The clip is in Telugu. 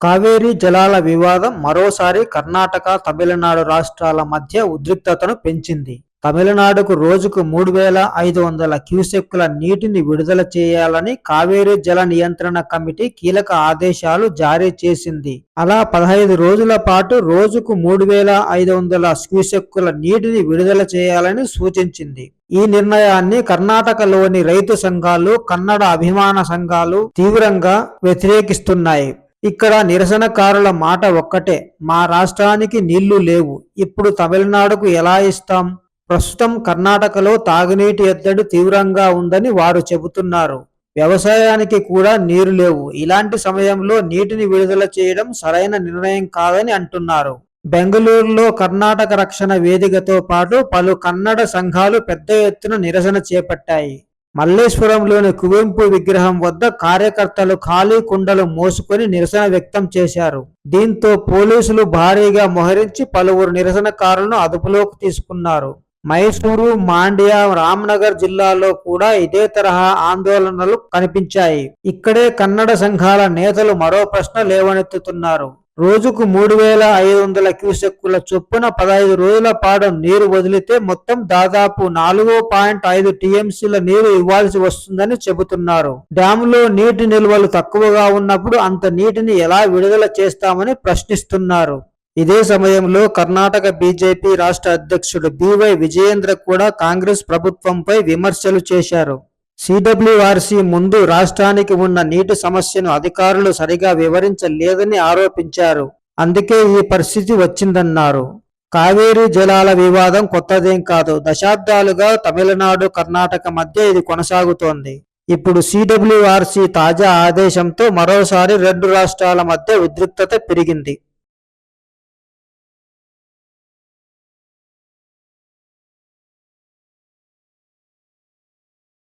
కావేరీ జలాల వివాదం మరోసారి కర్ణాటక, తమిళనాడు రాష్ట్రాల మధ్య ఉద్రిక్తతను పెంచింది. తమిళనాడుకు రోజుకు 3,500 క్యూసెక్కుల నీటిని విడుదల చేయాలని కావేరీ జల నియంత్రణ కమిటీ కీలక ఆదేశాలు జారీ చేసింది. అలా 15 రోజుల పాటు రోజుకు 3,500 క్యూసెక్కుల నీటిని విడుదల చేయాలని సూచించింది. ఈ నిర్ణయాన్ని కర్ణాటకలోని రైతు సంఘాలు, కన్నడ అభిమాన సంఘాలు తీవ్రంగా వ్యతిరేకిస్తున్నాయి. ఇక్కడ నిరసనకారుల మాట ఒక్కటే, మా రాష్ట్రానికి నీళ్లు లేవు, ఇప్పుడు తమిళనాడుకు ఎలా ఇస్తాం? ప్రస్తుతం కర్ణాటకలో తాగునీటి ఎద్దడి తీవ్రంగా ఉందని వారు చెబుతున్నారు. వ్యవసాయానికి కూడా నీరు లేవు. ఇలాంటి సమయంలో నీటిని విడుదల చేయడం సరైన నిర్ణయం కాదని అంటున్నారు. బెంగళూరులో కర్ణాటక రక్షణ వేదికతో పాటు పలు కన్నడ సంఘాలు పెద్ద ఎత్తున నిరసన చేపట్టాయి. మల్లేశ్వరంలోని కువెంపు విగ్రహం వద్ద కార్యకర్తలు ఖాళీ కుండలు మోసుకొని నిరసన వ్యక్తం చేశారు. దీంతో పోలీసులు భారీగా మోహరించి పలువురు నిరసనకారులను అదుపులోకి తీసుకున్నారు. మైసూరు, మాండ్య, రామ్నగర్ జిల్లాలో కూడా ఇదే తరహా ఆందోళనలు కనిపించాయి. ఇక్కడే కన్నడ సంఘాల నేతలు మరో ప్రశ్న లేవనెత్తుతున్నారు. రోజుకు 3,500 క్యూసెక్కుల చొప్పున 15 రోజుల పాటు నీరు వదిలితే మొత్తం దాదాపు 4.5 టీఎంసీల నీరు ఇవ్వాల్సి వస్తుందని చెబుతున్నారు. డ్యాములో నీటి నిల్వలు తక్కువగా ఉన్నప్పుడు అంత నీటిని ఎలా విడుదల చేస్తామని ప్రశ్నిస్తున్నారు. ఇదే సమయంలో కర్ణాటక బీజేపీ రాష్ట్ర అధ్యక్షుడు బివై విజయేంద్ర కూడా కాంగ్రెస్ ప్రభుత్వంపై విమర్శలు చేశారు. సిడబ్ల్యూఆర్సీ ముందు రాష్ట్రానికి ఉన్న నీటి సమస్యను అధికారులు సరిగా వివరించలేదని ఆరోపించారు. అందుకే ఈ పరిస్థితి వచ్చిందన్నారు. కావేరీ జలాల వివాదం కొత్తదేం కాదు. దశాబ్దాలుగా తమిళనాడు, కర్ణాటక మధ్య ఇది కొనసాగుతోంది. ఇప్పుడు సిడబ్ల్యూఆర్సీ తాజా ఆదేశంతో మరోసారి రెండు రాష్ట్రాల మధ్య ఉద్రిక్తత పెరిగింది.